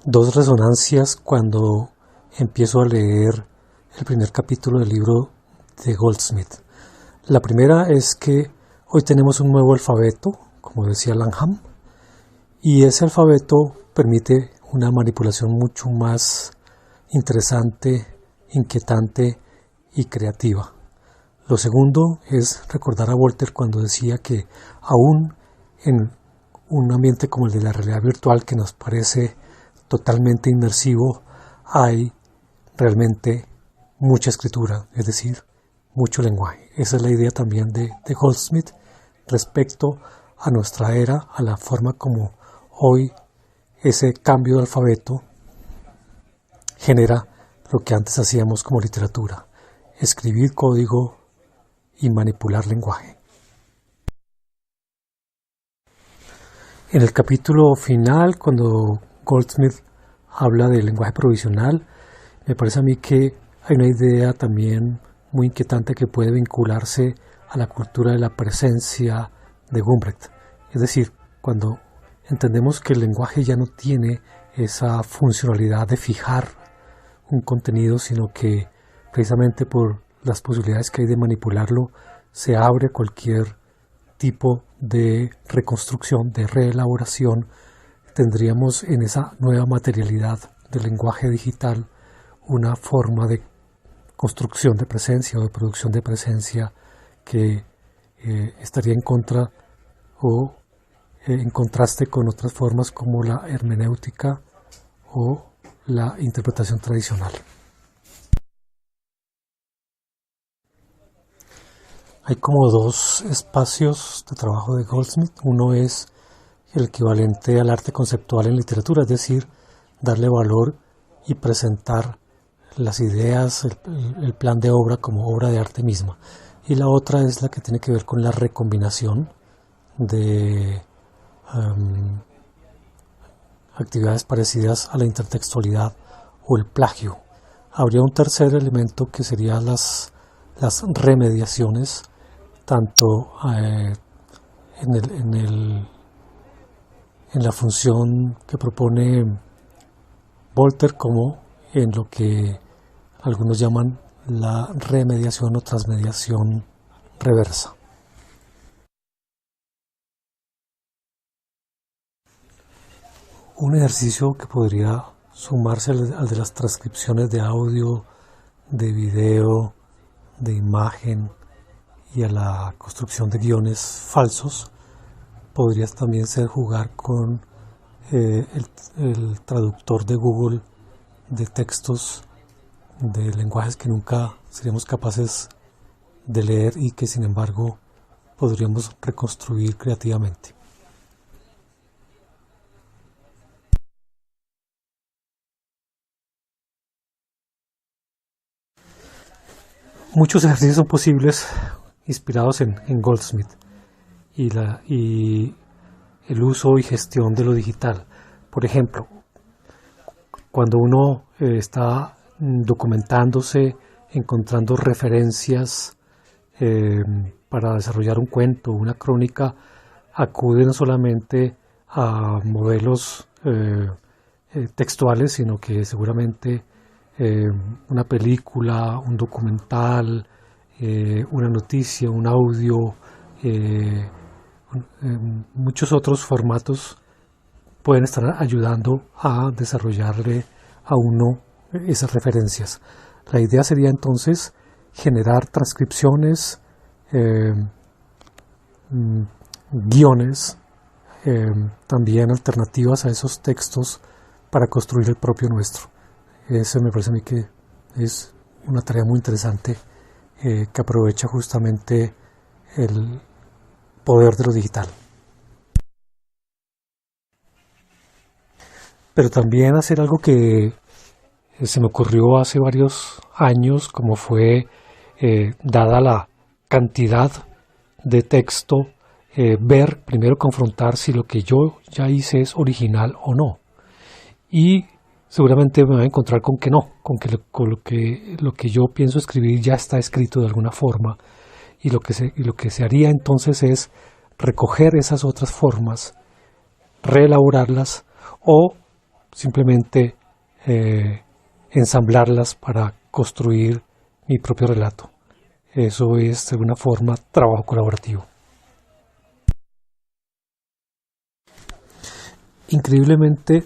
dos resonancias cuando empiezo a leer el primer capítulo del libro de Goldsmith. La primera es que hoy tenemos un nuevo alfabeto, como decía Langham, y ese alfabeto permite una manipulación mucho más interesante, inquietante y creativa. Lo segundo es recordar a Voltaire cuando decía que aún en un ambiente como el de la realidad virtual, que nos parece totalmente inmersivo, hay realmente mucha escritura, es decir, mucho lenguaje. Esa es la idea también de Goldsmith respecto a nuestra era, a la forma como hoy ese cambio de alfabeto genera lo que antes hacíamos como literatura: escribir código y manipular lenguaje. En el capítulo final, cuando Goldsmith habla del lenguaje provisional, me parece a mí que hay una idea también muy inquietante que puede vincularse a la cultura de la presencia de Gumbrecht. Es decir, cuando entendemos que el lenguaje ya no tiene esa funcionalidad de fijar un contenido, sino que precisamente por las posibilidades que hay de manipularlo, se abre cualquier tipo de reconstrucción, de reelaboración, tendríamos en esa nueva materialidad del lenguaje digital una forma de construcción de presencia o de producción de presencia que estaría en contra o en contraste con otras formas como la hermenéutica o la interpretación tradicional. Hay como dos espacios de trabajo de Goldsmith. Uno es el equivalente al arte conceptual en literatura, es decir, darle valor y presentar las ideas, el plan de obra como obra de arte misma. Y la otra es la que tiene que ver con la recombinación de actividades parecidas a la intertextualidad o el plagio. Habría un tercer elemento que serían las remediaciones, tanto en la función que propone Voltaire como en lo que algunos llaman la remediación o transmediación reversa. Un ejercicio que podría sumarse al de las transcripciones de audio, de video, de imagen y a la construcción de guiones falsos podría también ser jugar con el traductor de Google de textos de lenguajes que nunca seríamos capaces de leer y que sin embargo podríamos reconstruir creativamente. Muchos ejercicios son posibles inspirados en Goldsmith y el uso y gestión de lo digital. Por ejemplo, cuando uno está documentándose, encontrando referencias para desarrollar un cuento, una crónica, acude no solamente a modelos textuales, sino que seguramente una película, un documental, una noticia, un audio, muchos otros formatos pueden estar ayudando a desarrollarle a uno esas referencias. La idea sería entonces generar transcripciones, guiones, también alternativas a esos textos para construir el propio nuestro. Eso me parece a mí que es una tarea muy interesante que aprovecha justamente el poder de lo digital. Pero también hacer algo que se me ocurrió hace varios años, como fue, dada la cantidad de texto, ver, primero confrontar si lo que yo ya hice es original o no. Y seguramente me voy a encontrar con que no, con que lo que yo pienso escribir ya está escrito de alguna forma, y lo que se haría entonces es recoger esas otras formas, reelaborarlas o simplemente ensamblarlas para construir mi propio relato. Eso es de alguna forma trabajo colaborativo. Increíblemente,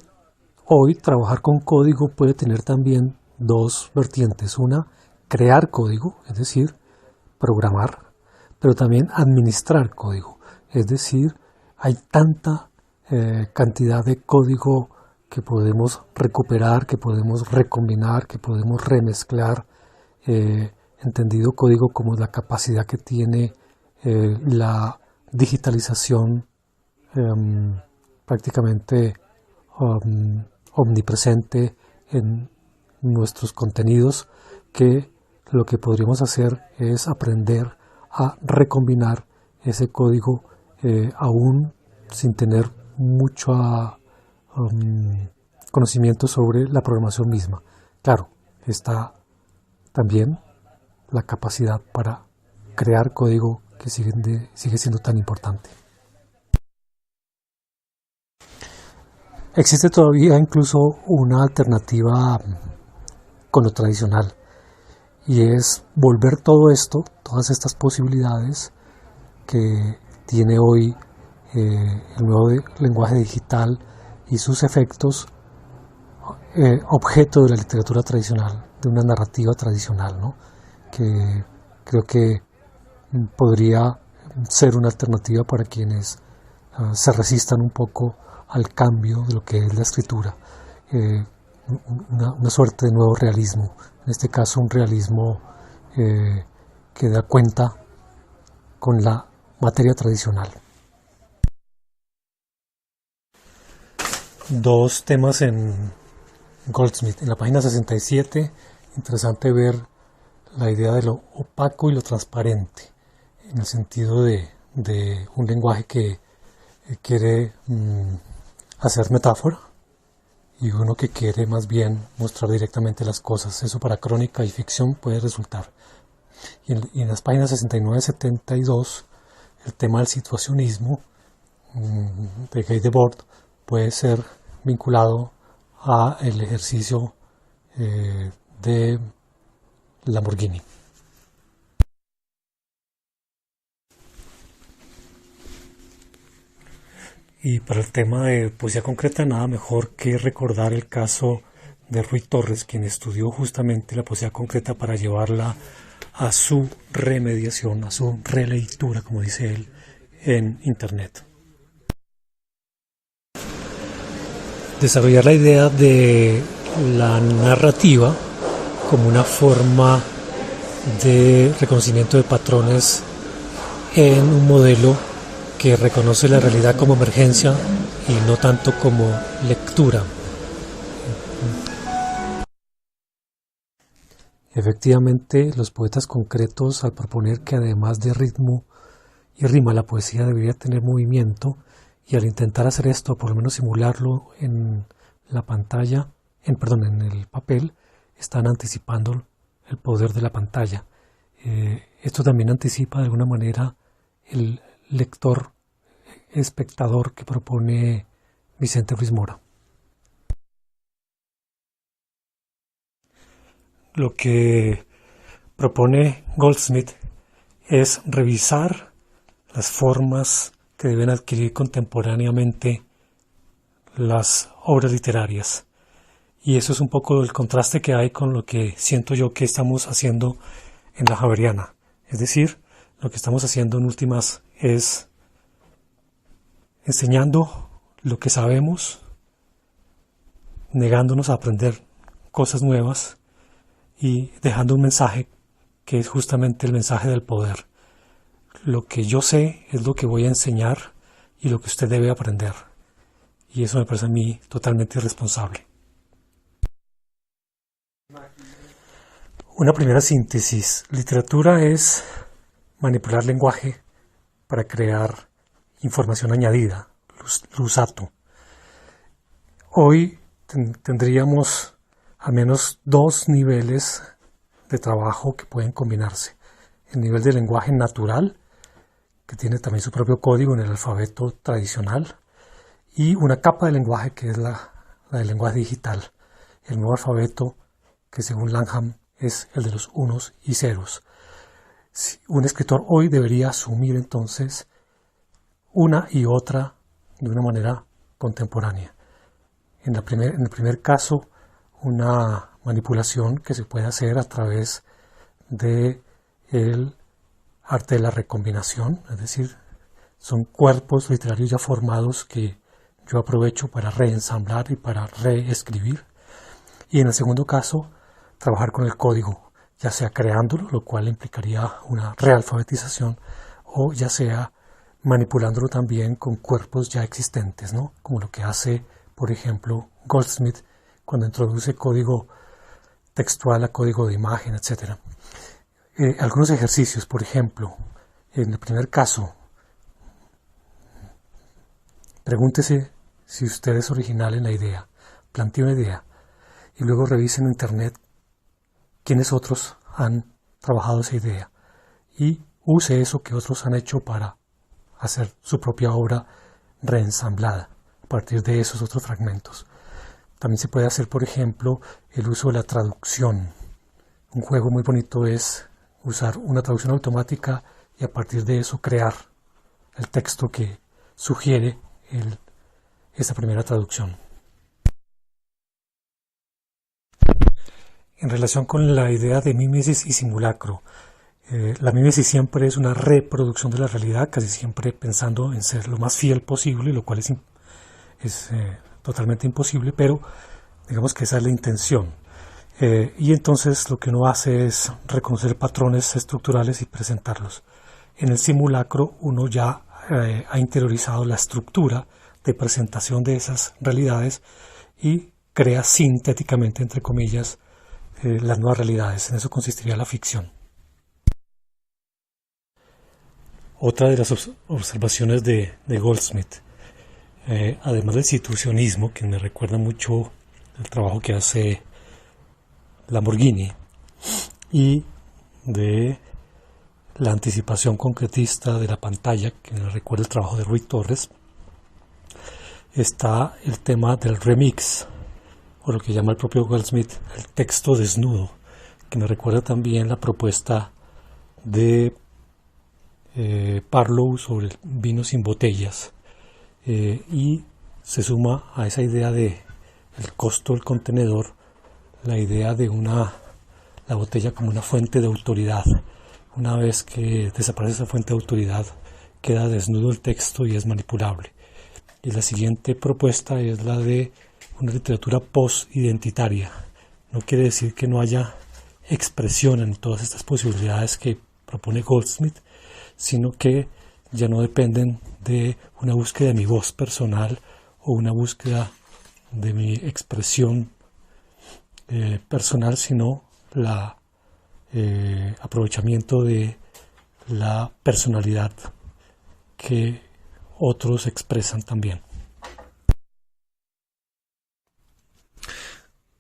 hoy trabajar con código puede tener también dos vertientes. Una, crear código, es decir, programar, pero también administrar código. Es decir, hay tanta cantidad de código que podemos recuperar, que podemos recombinar, que podemos remezclar, entendido código como la capacidad que tiene la digitalización prácticamente omnipresente en nuestros contenidos, que lo que podríamos hacer es aprender a recombinar ese código aún sin tener mucho conocimiento sobre la programación misma. Claro, está también la capacidad para crear código que sigue siendo tan importante. Existe todavía incluso una alternativa con lo tradicional, y es volver todo esto, todas estas posibilidades que tiene hoy el nuevo lenguaje digital y sus efectos, objeto de la literatura tradicional, de una narrativa tradicional, ¿no? Que creo que podría ser una alternativa para quienes se resistan un poco al cambio de lo que es la escritura, una suerte de nuevo realismo, en este caso un realismo que da cuenta con la materia tradicional. Dos temas en Goldsmith. En la página 67, interesante ver la idea de lo opaco y lo transparente, en el sentido de un lenguaje que quiere hacer metáfora y uno que quiere más bien mostrar directamente las cosas. Eso para crónica y ficción puede resultar. Y en las páginas 69 y 72, el tema del situacionismo de Guy Debord puede ser vinculado a el ejercicio de Lamborghini. Y para el tema de poesía concreta, nada mejor que recordar el caso de Ruy Torres, quien estudió justamente la poesía concreta para llevarla a su remediación, a su releitura, como dice él, en Internet. Desarrollar la idea de la narrativa como una forma de reconocimiento de patrones en un modelo que reconoce la realidad como emergencia y no tanto como lectura. Efectivamente, los poetas concretos, al proponer que además de ritmo y rima la poesía debería tener movimiento, y al intentar hacer esto, por lo menos simularlo en la pantalla, en el papel, están anticipando el poder de la pantalla. Esto también anticipa de alguna manera el lector espectador que propone Vicente Ruiz Mora. Lo que propone Goldsmith es revisar las formas que deben adquirir contemporáneamente las obras literarias. Y eso es un poco el contraste que hay con lo que siento yo que estamos haciendo en la Javeriana. Es decir, lo que estamos haciendo en últimas es enseñando lo que sabemos, negándonos a aprender cosas nuevas y dejando un mensaje que es justamente el mensaje del poder. Lo que yo sé es lo que voy a enseñar y lo que usted debe aprender. Y eso me parece a mí totalmente irresponsable. Una primera síntesis. Literatura es manipular lenguaje para crear información añadida, lusato. Hoy tendríamos al menos dos niveles de trabajo que pueden combinarse. El nivel de lenguaje natural, que tiene también su propio código en el alfabeto tradicional, y una capa de lenguaje que es la la del lenguaje digital. El nuevo alfabeto, que según Langham es el de los unos y ceros. Un escritor hoy debería asumir entonces una y otra de una manera contemporánea. En el primer caso, una manipulación que se puede hacer a través de el arte de la recombinación, es decir, son cuerpos literarios ya formados que yo aprovecho para reensamblar y para reescribir. Y en el segundo caso, trabajar con el código, ya sea creándolo, lo cual implicaría una realfabetización, o ya sea manipulándolo también con cuerpos ya existentes, ¿no? Como lo que hace, por ejemplo, Goldsmith cuando introduce código textual a código de imagen, etc. Algunos ejercicios, por ejemplo, en el primer caso, pregúntese si usted es original en la idea, plantee una idea y luego revise en internet quiénes otros han trabajado esa idea y use eso que otros han hecho para hacer su propia obra reensamblada a partir de esos otros fragmentos. También se puede hacer, por ejemplo, el uso de la traducción. Un juego muy bonito es usar una traducción automática y a partir de eso crear el texto que sugiere esa primera traducción. En relación con la idea de mímesis y simulacro, la mímesis siempre es una reproducción de la realidad, casi siempre pensando en ser lo más fiel posible, lo cual es totalmente imposible, pero digamos que esa es la intención. Y entonces lo que uno hace es reconocer patrones estructurales y presentarlos. En el simulacro uno ya ha interiorizado la estructura de presentación de esas realidades y crea sintéticamente, entre comillas, las nuevas realidades. En eso consistiría la ficción. Otra de las observaciones de Goldsmith, además del situacionismo, que me recuerda mucho el trabajo que hace Lamborghini, y de la anticipación concretista de la pantalla, que me recuerda el trabajo de Ruy Torres, está el tema del remix, o lo que llama el propio Goldsmith el texto desnudo, que me recuerda también la propuesta de Parlow sobre el vino sin botellas, y se suma a esa idea de el costo del contenedor la idea de la botella como una fuente de autoridad. Una vez que desaparece esa fuente de autoridad, queda desnudo el texto y es manipulable. Y la siguiente propuesta es la de una literatura post-identitaria. No quiere decir que no haya expresión en todas estas posibilidades que propone Goldsmith, sino que ya no dependen de una búsqueda de mi voz personal o una búsqueda de mi expresión personal, sino aprovechamiento de la personalidad que otros expresan también.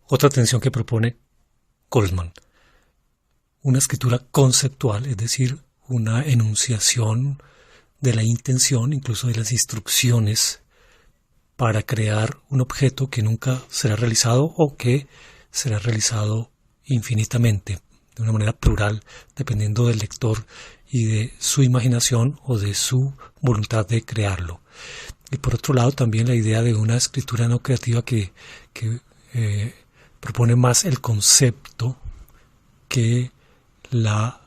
Otra tensión que propone Goldman: una escritura conceptual, es decir, una enunciación de la intención, incluso de las instrucciones para crear un objeto que nunca será realizado o que será realizado infinitamente, de una manera plural, dependiendo del lector y de su imaginación o de su voluntad de crearlo. Y por otro lado también la idea de una escritura no creativa que propone más el concepto que la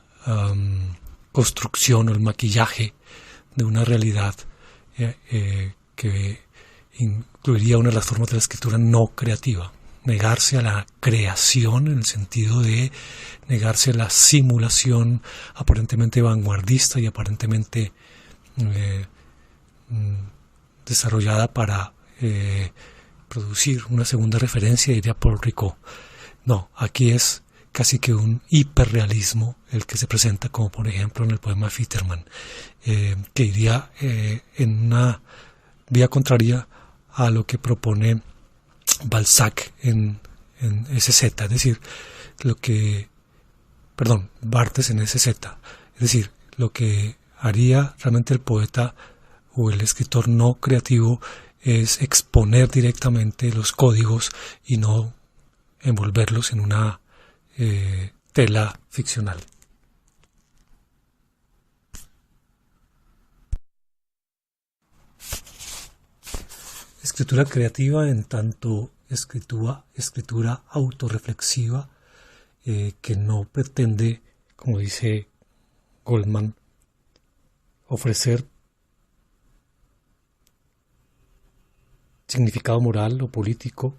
construcción o el maquillaje de una realidad que incluiría una de las formas de la escritura no creativa. Negarse a la creación en el sentido de negarse a la simulación aparentemente vanguardista y aparentemente desarrollada para producir una segunda referencia, diría Paul Ricoeur. No, aquí es casi que un hiperrealismo el que se presenta, como por ejemplo en el poema Fitterman, que iría en una vía contraria a lo que propone Balzac en SZ, es decir, Barthes en SZ, es decir, lo que haría realmente el poeta o el escritor no creativo es exponer directamente los códigos y no envolverlos en una tela ficcional. Escritura creativa en tanto escritura autorreflexiva que no pretende, como dice Goldman, ofrecer significado moral o político,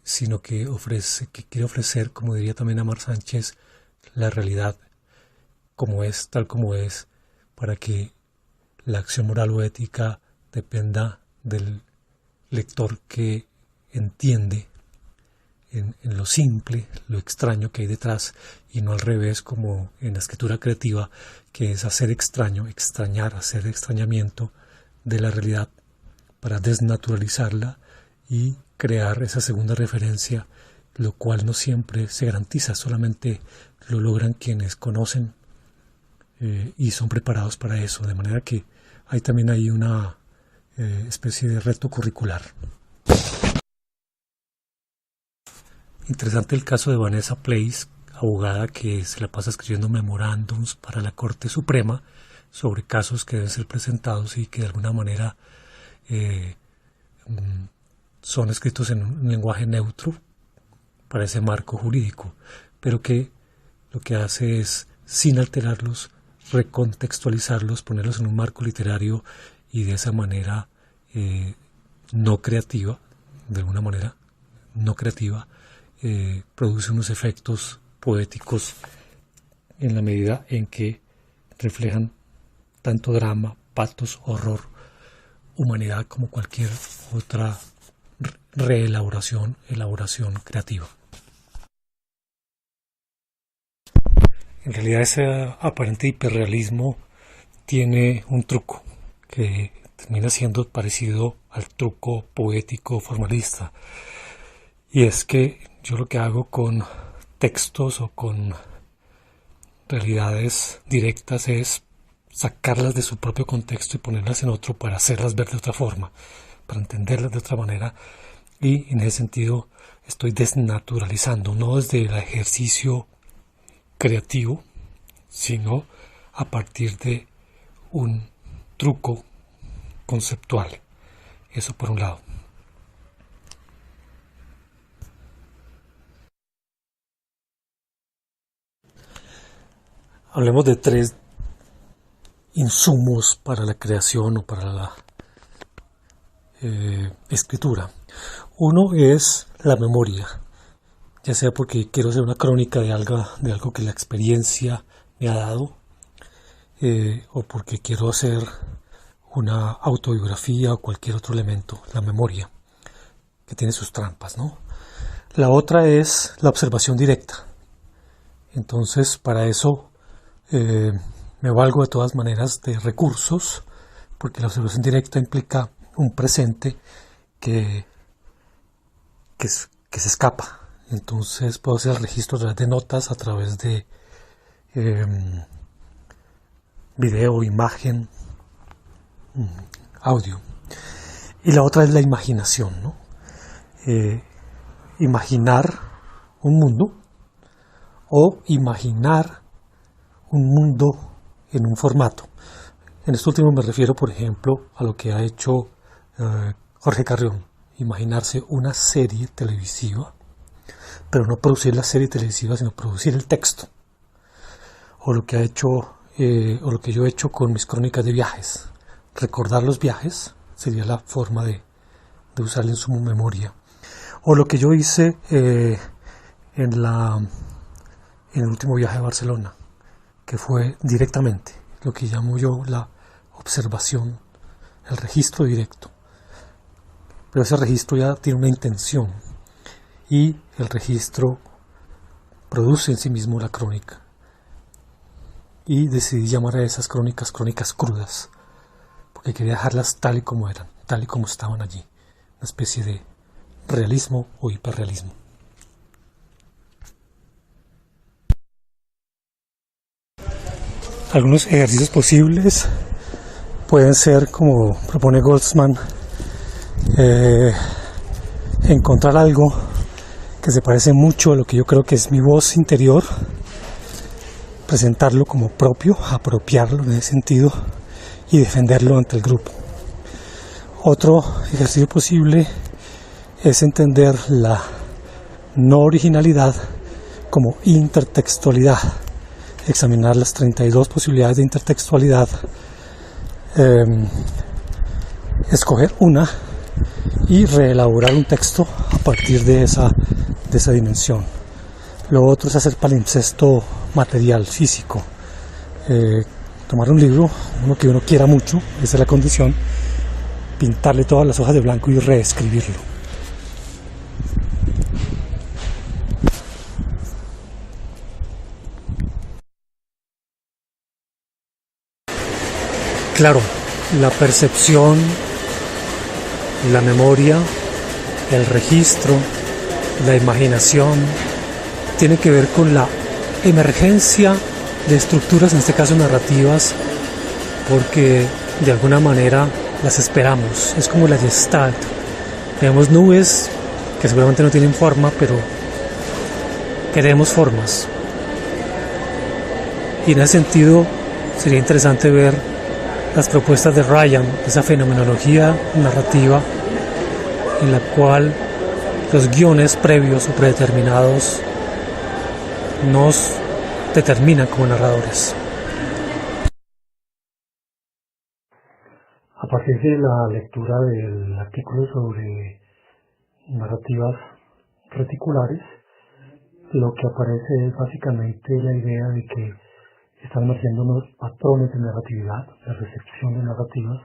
sino que quiere ofrecer, como diría también Amar Sánchez, la realidad como es, tal como es, para que la acción moral o ética dependa del lector que entiende en lo simple, lo extraño que hay detrás, y no al revés como en la escritura creativa, que es hacer extraño, extrañar, hacer extrañamiento de la realidad para desnaturalizarla y crear esa segunda referencia, lo cual no siempre se garantiza, solamente lo logran quienes conocen y son preparados para eso, de manera que hay también ahí una especie de reto curricular. Interesante el caso de Vanessa Place, abogada que se la pasa escribiendo memorándums para la Corte Suprema sobre casos que deben ser presentados y que de alguna manera son escritos en un lenguaje neutro para ese marco jurídico, pero que lo que hace es, sin alterarlos, recontextualizarlos, ponerlos en un marco literario y de esa manera no creativa, de alguna manera no creativa, produce unos efectos poéticos en la medida en que reflejan tanto drama, patos, horror, humanidad como cualquier otra elaboración creativa. En realidad ese aparente hiperrealismo tiene un truco que termina siendo parecido al truco poético formalista, y es que yo lo que hago con textos o con realidades directas es sacarlas de su propio contexto y ponerlas en otro para hacerlas ver de otra forma, para entenderlas de otra manera, y en ese sentido estoy desnaturalizando, no desde el ejercicio creativo, sino a partir de un truco conceptual. Eso por un lado. Hablemos de 3 insumos para la creación o para la escritura. Uno es la memoria, ya sea porque quiero hacer una crónica de algo que la experiencia me ha dado, o porque quiero hacer una autobiografía o cualquier otro elemento, la memoria, que tiene sus trampas, ¿no? La otra es la observación directa. Entonces, para eso me valgo de todas maneras de recursos, porque la observación directa implica un presente que se escapa. Entonces puedo hacer el registro a través de notas, a través de video, imagen, audio. Y la otra es la imaginación, ¿no? Imaginar un mundo o imaginar un mundo en un formato. En esto último me refiero, por ejemplo, a lo que ha hecho Jorge Carrión, imaginarse una serie televisiva, pero no producir la serie televisiva, sino producir el texto. O lo que ha hecho, o lo que yo he hecho con mis crónicas de viajes. Recordar los viajes sería la forma de usar el insumo memoria. O lo que yo hice en el último viaje a Barcelona, que fue directamente lo que llamo yo la observación, el registro directo. Pero ese registro ya tiene una intención y el registro produce en sí mismo la crónica. Y decidí llamar a esas crónicas crudas, porque quería dejarlas tal y como eran, tal y como estaban allí, una especie de realismo o hiperrealismo. Algunos ejercicios posibles pueden ser, como propone Goldsman, encontrar algo que se parece mucho a lo que yo creo que es mi voz interior, presentarlo como propio, apropiarlo en ese sentido y defenderlo ante el grupo. Otro ejercicio posible es entender la no originalidad como intertextualidad, examinar las 32 posibilidades de intertextualidad, escoger una y reelaborar un texto a partir de esa dimensión. Lo otro es hacer palimpsesto material, físico, tomar un libro, uno que uno quiera mucho, esa es la condición, pintarle todas las hojas de blanco y reescribirlo. Claro, la percepción, la memoria, el registro, la imaginación, tiene que ver con la emergencia de estructuras, en este caso narrativas, porque de alguna manera las esperamos. Es como la Gestalt. Tenemos nubes que seguramente no tienen forma, pero queremos formas. Y en ese sentido sería interesante ver las propuestas de Ryan, esa fenomenología narrativa en la cual los guiones previos o predeterminados nos determinan como narradores. A partir de la lectura del artículo sobre narrativas reticulares, lo que aparece es básicamente la idea de que están emergiendo unos patrones de narratividad, de recepción de narrativas,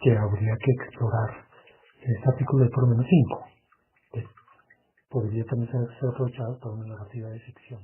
que habría que explorar. En este artículo hay por lo menos 5, que podría también ser aprovechados para una narrativa de ficción.